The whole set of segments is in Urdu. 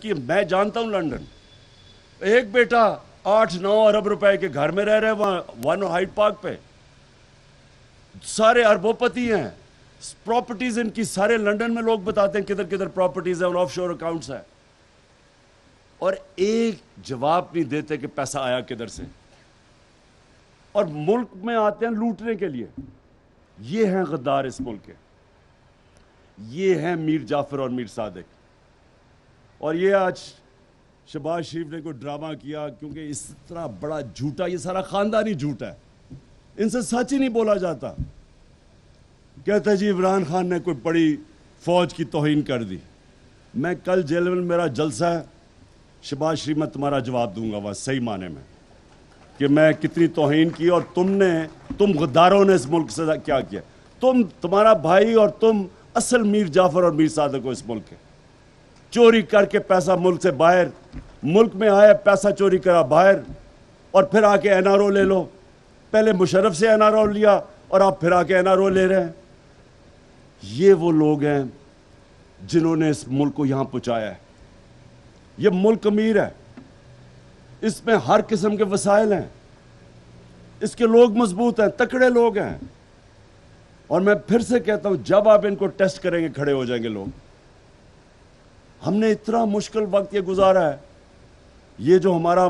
کہ میں جانتا ہوں لنڈن، ایک بیٹا 8-9 ارب روپے کے گھر میں رہ رہے وہاں ون ہائیڈ پارک پہ، سارے اربوں پتی ہیں، پراپرٹیز ان کی سارے لنڈن میں لوگ بتاتے ہیں کدھر کدھر پراپرٹیز ہیں اور آف شور اکاؤنٹس ہیں، اور ایک جواب نہیں دیتے کہ پیسہ آیا کدھر سے، اور ملک میں آتے ہیں لوٹنے کے لیے۔ یہ ہیں غدار اس ملک کے، یہ ہیں میر جعفر اور میر صادق۔ اور یہ آج شہباز شریف نے کوئی ڈرامہ کیا، کیونکہ اس طرح بڑا جھوٹا، یہ سارا خاندانی جھوٹا ہے، ان سے سچ ہی نہیں بولا جاتا۔ کہتا ہے جی عمران خان نے کوئی بڑی فوج کی توہین کر دی۔ میں کل جیل میں میرا جلسہ ہے، شہباز شریف میں تمہارا جواب دوں گا وہاں صحیح معنی میں کہ میں کتنی توہین کی، اور تم غداروں نے اس ملک سے کیا کیا۔ تمہارا بھائی اور تم اصل میر جعفر اور میر صادق ہو اس ملک کے، چوری کر کے پیسہ ملک سے باہر، ملک میں آیا پیسہ چوری کرا باہر، اور پھر آ کے این آر او لے لو۔ پہلے مشرف سے این آر او لیا اور آپ پھر آ کے این آر او لے رہے ہیں۔ یہ وہ لوگ ہیں جنہوں نے اس ملک کو یہاں پہنچایا ہے۔ یہ ملک امیر ہے، اس میں ہر قسم کے وسائل ہیں، اس کے لوگ مضبوط ہیں، تکڑے لوگ ہیں، اور میں پھر سے کہتا ہوں جب آپ ان کو ٹیسٹ کریں گے کھڑے ہو جائیں گے لوگ۔ ہم نے اتنا مشکل وقت یہ گزارا ہے، یہ جو ہمارا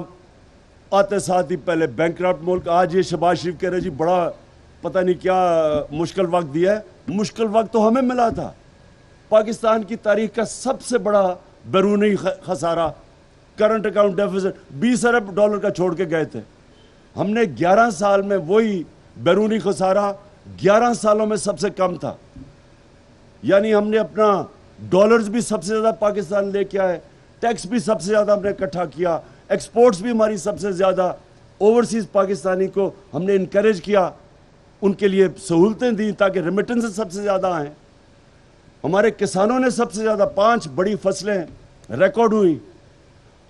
آتے ساتھ ہی پہلے بینکرپٹ ملک، آج یہ شہباز شریف کہہ رہے جی بڑا پتہ نہیں کیا مشکل وقت دیا ہے۔ مشکل وقت تو ہمیں ملا تھا۔ پاکستان کی تاریخ کا سب سے بڑا بیرونی خسارہ، کرنٹ اکاؤنٹ ڈیفیسٹ 20 ارب ڈالر کا چھوڑ کے گئے تھے۔ ہم نے 11 سال میں وہی بیرونی خسارہ 11 سالوں میں سب سے کم تھا، یعنی ہم نے اپنا ڈالرز بھی سب سے زیادہ پاکستان لے کے آئے، ٹیکس بھی سب سے زیادہ ہم نے اکٹھا کیا، ایکسپورٹس بھی ہماری سب سے زیادہ، اوورسیز پاکستانی کو ہم نے انکریج کیا، ان کے لیے سہولتیں دیں تاکہ ریمیٹنس سب سے زیادہ آئیں۔ ہمارے کسانوں نے سب سے زیادہ 5 بڑی فصلیں ریکارڈ ہوئی،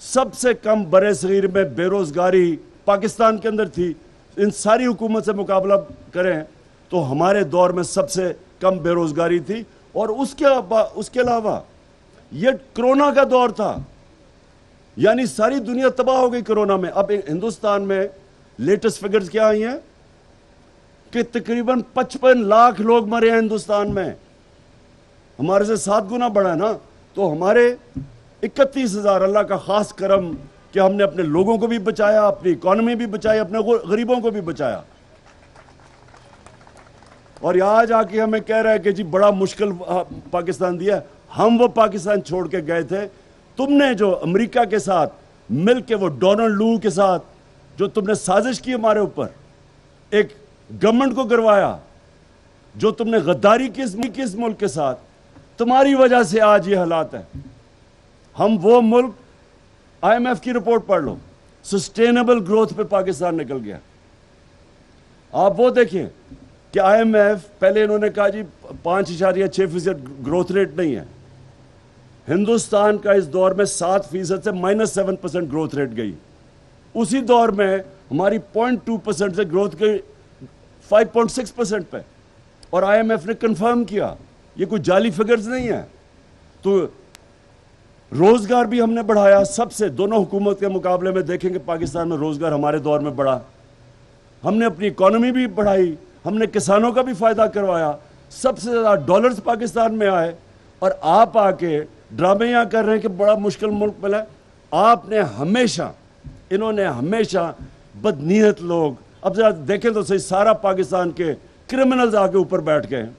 سب سے کم برِ صغیر میں بے روزگاری پاکستان کے اندر تھی۔ ان ساری حکومت سے مقابلہ کریں تو ہمارے دور میں سب سے کم بے روزگاری تھی، اور اس کے علاوہ یہ کرونا کا دور تھا، یعنی ساری دنیا تباہ ہو گئی کرونا میں۔ اب ہندوستان میں لیٹسٹ فگرز کیا آئی ہیں کہ تقریباً 55 لاکھ لوگ مرے ہیں ہندوستان میں، ہمارے سے 7 گنا بڑا ہے نا۔ تو ہمارے 31,000، اللہ کا خاص کرم کہ ہم نے اپنے لوگوں کو بھی بچایا، اپنی اکانومی بھی بچائی، اپنے غریبوں کو بھی بچایا۔ اور آج آ کے ہمیں کہہ رہا ہے کہ جی بڑا مشکل پاکستان دیا ہے۔ ہم وہ پاکستان چھوڑ کے گئے تھے، تم نے جو امریکہ کے ساتھ مل کے، وہ ڈونلڈ لو کے ساتھ جو تم نے سازش کی ہمارے اوپر، ایک گورنمنٹ کو گروایا، جو تم نے غداری کی اس ملک کے ساتھ، تمہاری وجہ سے آج یہ حالات ہیں۔ ہم وہ ملک، آئی ایم ایف کی رپورٹ پڑھ لو، سسٹینیبل گروتھ پہ پاکستان نکل گیا۔ آپ وہ دیکھیں کہ آئی ایم ایف پہلے انہوں نے کہا جی 5.6% گروتھ ریٹ نہیں ہے، ہندوستان کا اس دور میں 7% سے -7% گروتھ ریٹ گئی۔ اسی دور میں ہماری 0.2% سے گروتھ گئی 5.6% پہ، اور آئی ایم ایف نے کنفرم کیا یہ کوئی جعلی فگرز نہیں ہے۔ تو روزگار بھی ہم نے بڑھایا، سب سے دونوں حکومت کے مقابلے میں دیکھیں کہ پاکستان میں روزگار ہمارے دور میں بڑھا، ہم نے اپنی اکانومی بھی بڑھائی، ہم نے کسانوں کا بھی فائدہ کروایا، سب سے زیادہ ڈالرز پاکستان میں آئے، اور آپ آ کے ڈرامے یہاں کر رہے ہیں کہ بڑا مشکل ملک ملا۔ آپ نے ہمیشہ، انہوں نے ہمیشہ بدنیت لوگ، اب ذرا دیکھیں تو صحیح، سارا پاکستان کے کرمنلز آ کے اوپر بیٹھ گئے ہیں،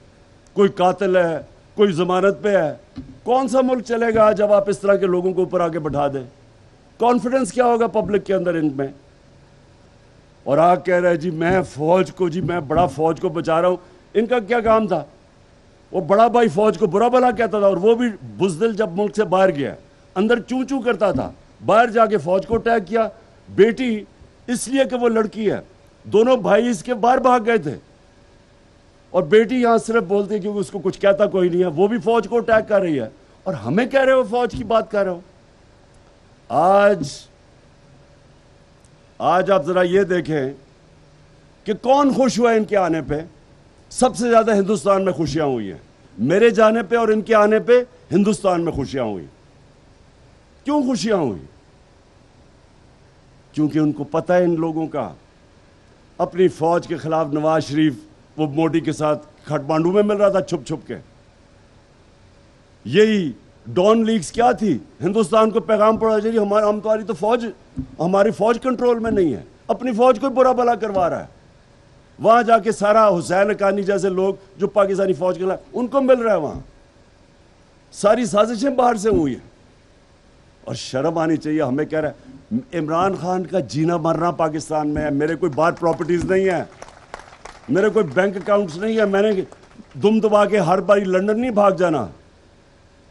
کوئی قاتل ہے، کوئی ضمانت پہ ہے۔ کون سا ملک چلے گا جب آپ اس طرح کے لوگوں کو اوپر آ کے بٹھا دیں؟ کانفیڈنس کیا ہوگا پبلک کے اندر ان میں؟ اور آگ کہہ رہے ہیں جی میں فوج کو، جی میں بڑا فوج کو بچا رہا ہوں۔ ان کا کیا کام تھا؟ وہ بڑا بھائی فوج کو برا بھلا کہتا تھا، اور وہ بھی بزدل جب ملک سے باہر گیا اندر چوں چوں کرتا تھا، باہر جا کے فوج کو اٹیک کیا۔ بیٹی اس لیے کہ وہ لڑکی ہے، دونوں بھائی اس کے باہر بھاگ گئے تھے، اور بیٹی یہاں صرف بولتی ہے کیونکہ اس کو کچھ کہتا کوئی نہیں ہے، وہ بھی فوج کو اٹیک کر رہی ہے، اور ہمیں کہہ رہے ہو فوج کی بات کر رہے ہو۔ آج آپ ذرا یہ دیکھیں کہ کون خوش ہوا ہے ان کے آنے پہ؟ سب سے زیادہ ہندوستان میں خوشیاں ہوئی ہیں، میرے جانے پہ اور ان کے آنے پہ ہندوستان میں خوشیاں ہوئی۔ کیوں خوشیاں ہوئی؟ کیونکہ ان کو پتہ ہے ان لوگوں کا اپنی فوج کے خلاف نواز شریف وہ موڈی کے ساتھ کھٹمانڈو میں مل رہا تھا چھپ چھپ کے. یہی ڈان لیگز کیا تھی؟ ہندوستان کو پیغام پڑا جی ہماری تو فوج، ہماری فوج کنٹرول میں نہیں ہے، اپنی فوج کو برا بھلا کروا رہا ہے. وہاں جا کے سارا حسین حقانی جیسے لوگ جو پاکستانی فوج کے خلاف ان کو مل رہا ہے، وہاں ساری سازشیں باہر سے ہوئی ہیں. اور شرم آنی چاہیے. ہمیں کہہ رہا ہے عمران خان کا جینا مرنا پاکستان میں ہے. میرے کوئی باہر پراپرٹیز نہیں ہے، میرے کوئی بینک اکاؤنٹس نہیں ہے، میں نے دم دبا کے ہر باری لندن نہیں بھاگ جانا.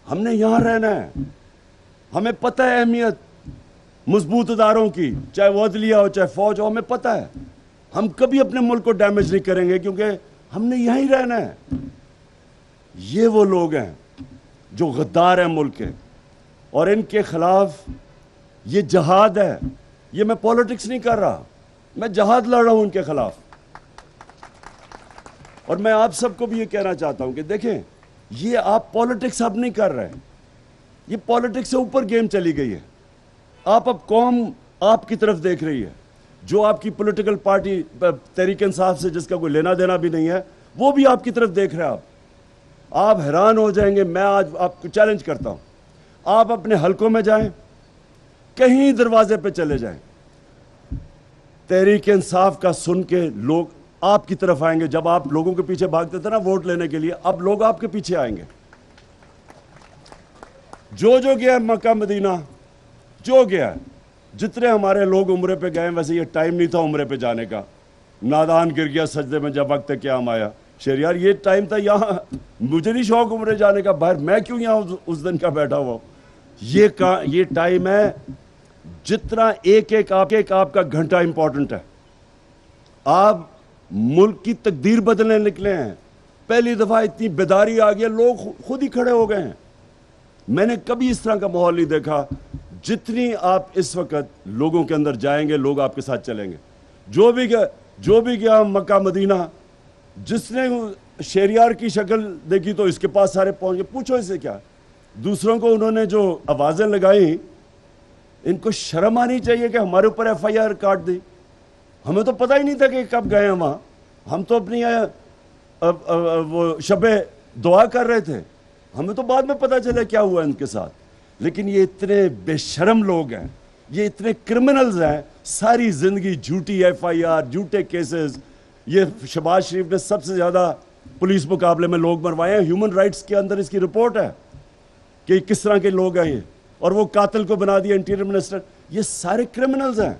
ہم نے یہاں رہنا ہے. ہمیں پتہ ہے اہمیت مضبوط اداروں کی، چاہے وہ عدلیہ ہو چاہے فوج ہو. ہمیں پتہ ہے ہم کبھی اپنے ملک کو ڈیمیج نہیں کریں گے کیونکہ ہم نے یہاں ہی رہنا ہے. یہ وہ لوگ ہیں جو غدار ہیں ملک کے، اور ان کے خلاف یہ جہاد ہے. یہ میں پالیٹکس نہیں کر رہا، میں جہاد لڑ رہا ہوں ان کے خلاف. اور میں آپ سب کو بھی یہ کہنا چاہتا ہوں کہ دیکھیں یہ آپ پالیٹکس اب نہیں کر رہے، یہ پالیٹکس سے اوپر گیم چلی گئی ہے. آپ اب قوم آپ کی طرف دیکھ رہی ہے. جو آپ کی پولیٹیکل پارٹی تحریک انصاف سے جس کا کوئی لینا دینا بھی نہیں ہے وہ بھی آپ کی طرف دیکھ رہے ہیں. آپ حیران ہو جائیں گے. میں آج آپ کو چیلنج کرتا ہوں، آپ اپنے حلقوں میں جائیں، کہیں دروازے پہ چلے جائیں، تحریک انصاف کا سن کے لوگ آپ کی طرف آئیں گے. جب آپ لوگوں کے پیچھے بھاگتے تھے نا ووٹ لینے کے لیے، اب لوگ آپ کے پیچھے آئیں گے. جو گیا مکہ مدینہ، جو گیا، جتنے ہمارے لوگ عمرے پہ گئے، ویسے یہ ٹائم نہیں تھا عمرے پہ جانے کا. نادان گر گیا سجدے میں جب وقت قیام آیا. شہریار یہ ٹائم تھا، یہاں مجھے نہیں شوق عمرے جانے کا، باہر میں کیوں یہاں اس دن کا بیٹھا ہوا. یہ ٹائم ہے جتنا ایک آپ کا گھنٹہ امپورٹنٹ ہے. آپ ملک کی تقدیر بدلنے نکلے ہیں. پہلی دفعہ اتنی بیداری آ گئی، لوگ خود ہی کھڑے ہو گئے ہیں. میں نے کبھی اس طرح کا ماحول نہیں دیکھا. جتنی آپ اس وقت لوگوں کے اندر جائیں گے لوگ آپ کے ساتھ چلیں گے. جو بھی گیا مکہ مدینہ، جس نے شہریار کی شکل دیکھی تو اس کے پاس سارے پہنچ گئے. پوچھو اس سے کیا. دوسروں کو انہوں نے جو آوازیں لگائیں، ان کو شرم آنی چاہیے کہ ہمارے اوپر ایف آئی آر کاٹ دی. ہمیں تو پتہ ہی نہیں تھا کہ کب گئے ہیں وہاں. ہم تو اپنی وہ شب دعا کر رہے تھے. ہمیں تو بعد میں پتہ چلا کیا ہوا ان کے ساتھ. لیکن یہ اتنے بے شرم لوگ ہیں، یہ اتنے کرمنلز ہیں. ساری زندگی جھوٹی ایف آئی آر، جھوٹے کیسز. یہ شہباز شریف نے سب سے زیادہ پولیس مقابلے میں لوگ مروائے ہیں. ہیومن رائٹس کے اندر اس کی رپورٹ ہے کہ کس طرح کے لوگ ہیں یہ. اور وہ قاتل کو بنا دیا انٹیریئر منسٹر. یہ سارے کرمنلز ہیں.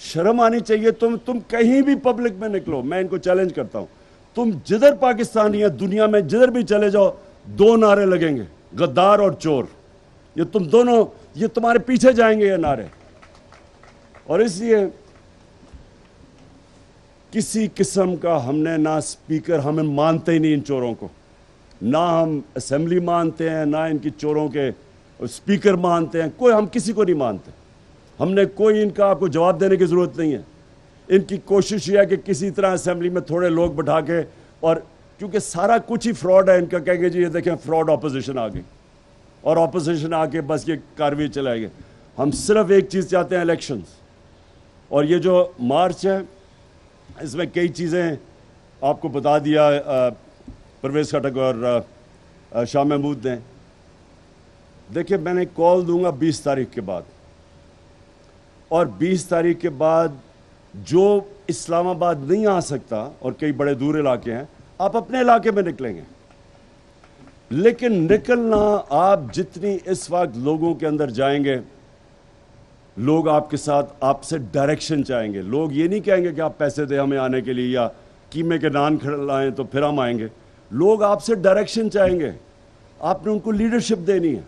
شرم آنی چاہیے. تم کہیں بھی پبلک میں نکلو، میں ان کو چیلنج کرتا ہوں، تم جدھر پاکستانی ہیں دنیا میں جدھر بھی چلے جاؤ، دو نعرے لگیں گے، غدار اور چور. یہ تم دونوں، یہ تمہارے پیچھے جائیں گے یہ نعرے. اور اس لیے کسی قسم کا ہم نے نہ اسپیکر، ہمیں مانتے ہی نہیں ان چوروں کو. نہ ہم اسمبلی مانتے ہیں، نہ ان کی چوروں کے اسپیکر مانتے ہیں. کوئی، ہم کسی کو نہیں مانتے. ہم نے کوئی ان کا آپ کو جواب دینے کی ضرورت نہیں ہے. ان کی کوشش یہ ہے کہ کسی طرح اسمبلی میں تھوڑے لوگ بٹھا کے، اور کیونکہ سارا کچھ ہی فراڈ ہے ان کا، کہیں گے جی یہ دیکھیں فراڈ اپوزیشن آ گئی، اور اپوزیشن آ کے بس یہ کارروائی چلائے گے. ہم صرف ایک چیز چاہتے ہیں، الیکشنز. اور یہ جو مارچ ہے اس میں کئی چیزیں آپ کو بتا دیا پرویز خٹک اور شاہ محمود نے. دیکھیں میں نے کال دوں گا 20 تاریخ کے بعد، اور 20 تاریخ کے بعد جو اسلام آباد نہیں آ سکتا، اور کئی بڑے دور علاقے ہیں، آپ اپنے علاقے میں نکلیں گے. لیکن نکلنا آپ جتنی اس وقت لوگوں کے اندر جائیں گے، لوگ آپ کے ساتھ، آپ سے ڈائریکشن چاہیں گے. لوگ یہ نہیں کہیں گے کہ آپ پیسے دیں ہمیں آنے کے لیے یا قیمے کے نان کھلائیں تو پھر ہم آئیں گے. لوگ آپ سے ڈائریکشن چاہیں گے. آپ نے ان کو لیڈرشپ دینی ہے.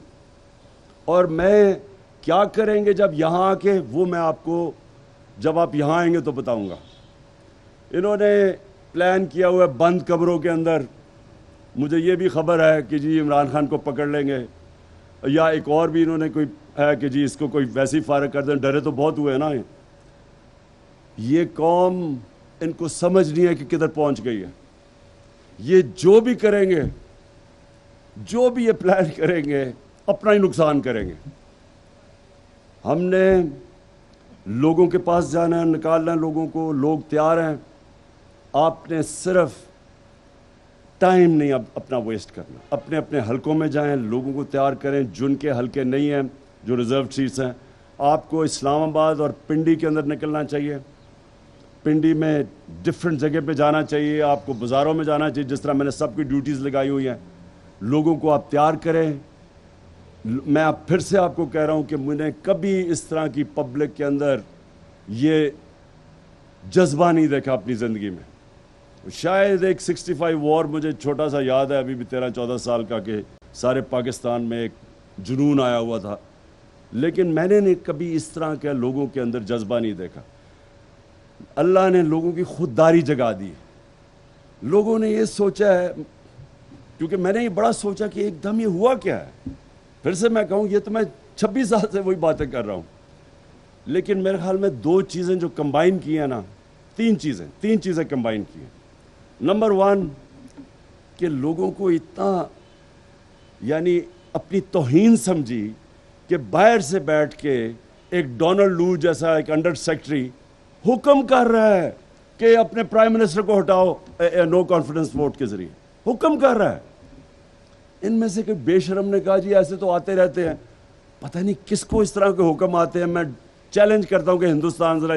اور میں کیا کریں گے جب یہاں آ کے، وہ میں آپ کو جب آپ یہاں آئیں گے تو بتاؤں گا. انہوں نے پلان کیا ہوا ہے بند کمروں کے اندر. مجھے یہ بھی خبر ہے کہ جی عمران خان کو پکڑ لیں گے، یا ایک اور بھی انہوں نے کوئی ہے کہ جی اس کو کوئی ویسے ہی فارغ کر دیں. ڈرے تو بہت ہوئے نا. یہ قوم، ان کو سمجھ نہیں ہے کہ کدھر پہنچ گئی ہے. یہ جو بھی کریں گے، جو بھی یہ پلان کریں گے، اپنا ہی نقصان کریں گے. ہم نے لوگوں کے پاس جانا ہے, نکالنا ہے لوگوں کو, لوگ تیار ہیں. آپ نے صرف ٹائم نہیں اپنا ویسٹ کرنا, اپنے اپنے حلقوں میں جائیں, لوگوں کو تیار کریں. جن کے حلقے نہیں ہیں, جو ریزرو سیٹس ہیں, آپ کو اسلام آباد اور پنڈی کے اندر نکلنا چاہیے. پنڈی میں ڈفرینٹ جگہ پہ جانا چاہیے, آپ کو بازاروں میں جانا چاہیے, جس طرح میں نے سب کی ڈیوٹیز لگائی ہوئی ہیں. لوگوں کو آپ تیار کریں. میں پھر سے آپ کو کہہ رہا ہوں کہ میں نے کبھی اس طرح کی پبلک کے اندر یہ جذبہ نہیں دیکھا اپنی زندگی میں. شاید ایک 65 وار مجھے چھوٹا سا یاد ہے, ابھی بھی 13-14 سال کا, کہ سارے پاکستان میں ایک جنون آیا ہوا تھا, لیکن میں نے کبھی اس طرح کے لوگوں کے اندر جذبہ نہیں دیکھا. اللہ نے لوگوں کی خودداری جگا دی. لوگوں نے یہ سوچا ہے, کیونکہ میں نے یہ بڑا سوچا کہ ایک دم یہ ہوا کیا ہے. پھر سے میں کہوں, یہ تو میں 26 سال سے وہی باتیں کر رہا ہوں, لیکن میرے خیال میں 2 چیزیں جو کمبائن کی ہیں نا, 3 چیزیں کمبائن کی ہیں. نمبر 1 کہ لوگوں کو اتنا یعنی اپنی توہین سمجھی کہ باہر سے بیٹھ کے ایک ڈونلڈ لو جیسا ایک انڈر سیکرٹری حکم کر رہا ہے کہ اپنے پرائم منسٹر کو ہٹاؤ نو کانفیڈنس ووٹ کے ذریعے, حکم کر رہا ہے. ان میں سے کوئی بے شرم نے کہا جی ایسے تو آتے رہتے ہیں, پتہ نہیں کس کو اس طرح کے حکم آتے ہیں. میں چیلنج کرتا ہوں کہ ہندوستان ذرا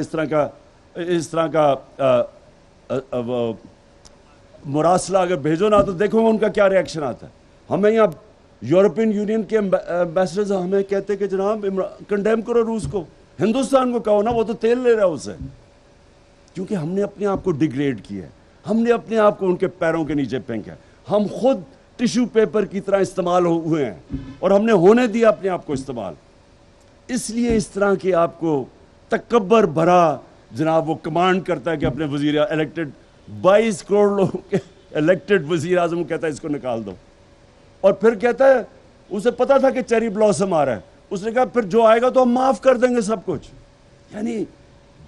اس طرح کا مراسلہ اگر بھیجو نا, تو دیکھو ان کا کیا ریئیکشن آتا ہے. ہمیں یہاں یورپین یونین کے ایمبیسڈرز ہمیں کہتے کہ جناب کنڈیم کرو روس کو. ہندوستان کو کہو نا, وہ تو تیل لے رہا ہے اسے. کیونکہ ہم نے اپنے آپ کو ڈیگریڈ کیا ہے, ہم نے اپنے آپ کو ان کے پیروں کے نیچے پھینکا ہے. ہم خود ٹیشو پیپر کی طرح استعمال ہوئے ہیں, اور ہم نے ہونے دیا اپنے آپ کو استعمال. اس لیے اس طرح کی آپ کو تکبر بھرا جناب وہ کمانڈ کرتا ہے کہ اپنے وزیر الیکٹڈ 22 کروڑ لوگوں کے الیکٹڈ وزیر اعظم کہتا ہے اس کو نکال دو. اور پھر کہتا ہے اسے پتا تھا کہ چیری بلاسم آ رہا ہے, اس نے کہا پھر جو آئے گا تو ہم معاف کر دیں گے سب کچھ. یعنی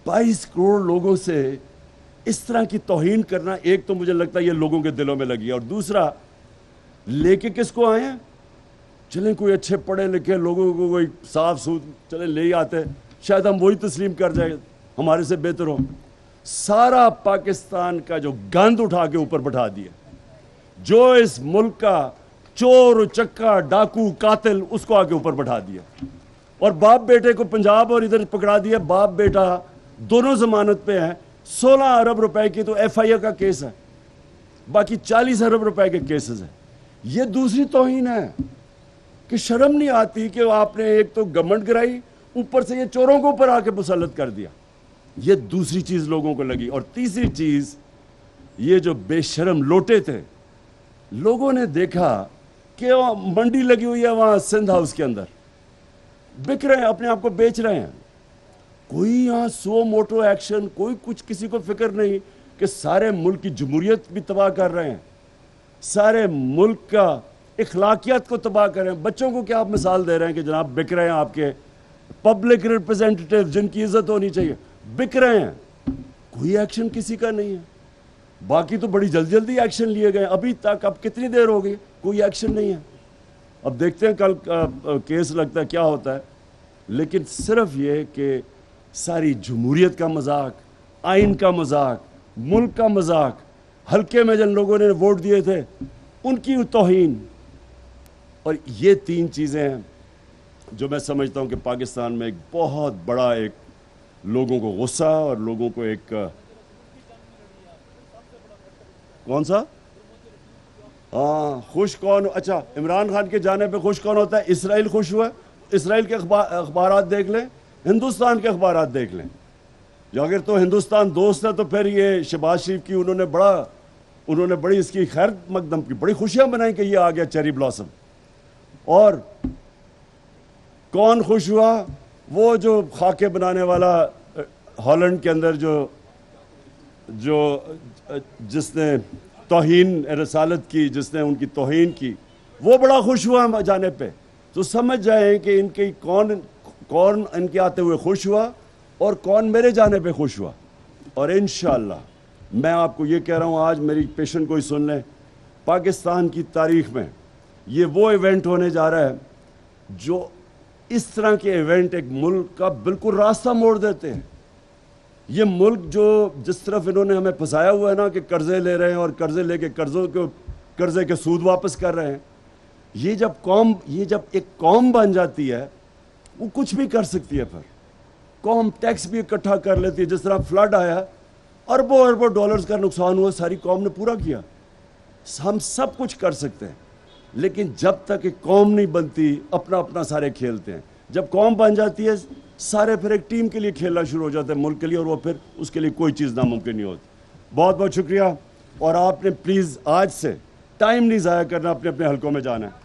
22 کروڑ لوگوں سے اس طرح کی توہین کرنا, ایک تو مجھے لگتا ہے یہ لوگوں کے دلوں میں لگی ہے, اور دوسرا لے کے کس کو آئے ہیں, چلیں کوئی اچھے پڑھے لکھے لوگوں کو کوئی صاف چلے لے ہی آتے, شاید ہم وہی تسلیم کر جائیں, ہمارے سے بہتر ہو. سارا پاکستان کا جو گند اٹھا کے اوپر بٹھا دیا, جو اس ملک کا چور چکا ڈاکو قاتل, اس کو آگے اوپر بٹھا دیا. اور باپ بیٹے کو پنجاب اور ادھر پکڑا دیا. باپ بیٹا دونوں ضمانت پہ ہیں. 16 ارب روپے کی تو ایف آئی اے کا کیس ہے, باقی 40 ارب روپے کے کیسز ہیں. یہ دوسری توہین ہے کہ شرم نہیں آتی کہ آپ نے ایک تو گورنمنٹ گرائی, اوپر سے یہ چوروں کو اوپر آ کے مسلط کر دیا. یہ دوسری چیز لوگوں کو لگی. اور تیسری چیز, یہ جو بے شرم لوٹے تھے, لوگوں نے دیکھا کہ منڈی لگی ہوئی ہے وہاں سندھ ہاؤس کے اندر, بک رہے ہیں, اپنے آپ کو بیچ رہے ہیں. کوئی یہاں سو موٹو ایکشن, کوئی کچھ, کسی کو فکر نہیں کہ سارے ملک کی جمہوریت بھی تباہ کر رہے ہیں, سارے ملک کا اخلاقیات کو تباہ کر رہے ہیں. بچوں کو کیا آپ مثال دے رہے ہیں کہ جناب بک رہے ہیں, آپ کے پبلک ریپرزینٹیٹیو جن کی عزت ہونی چاہیے بک رہے ہیں. کوئی ایکشن کسی کا نہیں ہے. باقی تو بڑی جلدی ایکشن لیے گئے ابھی تک. اب کتنی دیر ہو گئی, کوئی ایکشن نہیں ہے. اب دیکھتے ہیں کل کیس لگتا ہے کیا ہوتا ہے. لیکن صرف یہ کہ ساری جمہوریت کا مذاق, آئین کا مذاق, ملک کا مذاق, حلقے میں جن لوگوں نے ووٹ دیے تھے ان کی توہین, اور یہ 3 چیزیں ہیں جو میں سمجھتا ہوں کہ پاکستان میں ایک بہت بڑا ایک لوگوں کو غصہ اور لوگوں کو ایک کون سا خوش کون, اچھا عمران خان کے جانے پہ خوش کون ہوتا ہے؟ اسرائیل خوش ہوا. اسرائیل کے اخبارات دیکھ لیں, ہندوستان کے اخبارات دیکھ لیں. جو اگر تو ہندوستان دوست ہے تو پھر یہ شہباز شریف کی انہوں نے بڑی اس کی خیر مقدم کی, بڑی خوشیاں بنائی کہ یہ آ گیا چیری بلاسم. اور کون خوش ہوا؟ وہ جو خاکے بنانے والا ہالینڈ کے اندر جس نے توہین رسالت کی, جس نے ان کی توہین کی, وہ بڑا خوش ہوا جانے پہ. تو سمجھ جائیں کہ ان کی کون ان کے آتے ہوئے خوش ہوا اور کون میرے جانے پہ خوش ہوا. اور انشاءاللہ میں آپ کو یہ کہہ رہا ہوں, آج میری پیشن کوئی سن لیں, پاکستان کی تاریخ میں یہ وہ ایونٹ ہونے جا رہا ہے جو اس طرح کے ایونٹ ایک ملک کا بالکل راستہ موڑ دیتے ہیں. یہ ملک جو جس طرف انہوں نے ہمیں پھنسایا ہوا ہے نا کہ قرضے لے رہے ہیں اور قرضے لے کے قرضے کے سود واپس کر رہے ہیں, یہ جب ایک قوم بن جاتی ہے وہ کچھ بھی کر سکتی ہے. پھر قوم ٹیکس بھی اکٹھا کر لیتی ہے. جس طرح فلڈ آیا, اربوں اربوں ڈالرز کا نقصان ہوا, ساری قوم نے پورا کیا. ہم سب کچھ کر سکتے ہیں, لیکن جب تک ایک قوم نہیں بنتی اپنا اپنا سارے کھیلتے ہیں. جب قوم بن جاتی ہے سارے پھر ایک ٹیم کے لیے کھیلنا شروع ہو جاتے ہیں, ملک کے لیے, اور وہ پھر اس کے لیے کوئی چیز ناممکن نہیں ہوتی. بہت بہت شکریہ. اور آپ نے پلیز آج سے ٹائم نہیں ضائع کرنا, اپنے اپنے حلقوں میں جانا ہے.